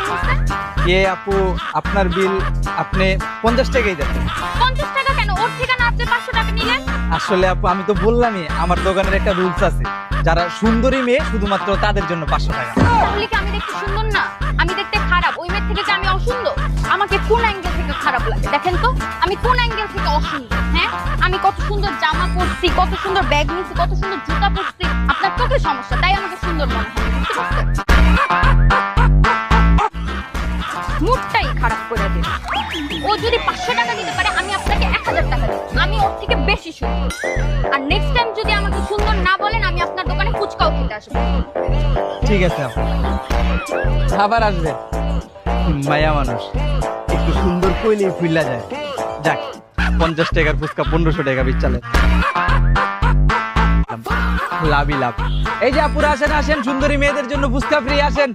কত হচ্ছে? আপু আপনার বিল আপনি 50 টাকাই দেন। 50 টাকা কেন? ওর ঠিকানা আপনি 500 টাকা নিলেন। আসলে আপু আমি তো বললামই আমার দোকানের একটা রুলস আছে, যারা সুন্দরী মেয়ে শুধুমাত্র তাদের জন্য 500 টাকা। তাহলে কি আমি দেখতে সুন্দর না? আমি দেখতে খারাপ? ওই মেয়ের থেকে যে আমি অসুন্দর? আমাকে কোন অ্যাঙ্গেল থেকে খারাপ লাগে দেখেন তো? আমি কোন অ্যাঙ্গেল থেকে অসুন্দর? হ্যাঁ, আমি কত সুন্দর জামা পরছি, কত সুন্দর ব্যাগ নিয়েছি, কত সুন্দর জুতা পরছি। আপনার চোখের সমস্যা, তাই আমাকে সুন্দর মনে হয়, বুঝতে পারছেন? মুডটাই খারাপ করে দিল। ও যদি 500 টাকা দিতে পারে, আমি আপনাকে 1000 টাকা দেব। আমি ওর থেকে বেশি সুন্দর। আর নেক্সট টাইম যদি আমাকে সুন্দর না বলেন, আমি আপনার দোকানে ফুচকাও খেতে আসবো। ঠিক আছে আপু, আবার আসবে। মায়া মানুষ একটু সুন্দর কইলেই ফুইলা যায়। যাক, 50 টাকার ফুচকা 1500 টাকা বিচালে লাভই লাভ। এই যে আপুরা আসেন আসেন, সুন্দরী মেয়েদের জন্য ফুচকা ফ্রি, আসেন।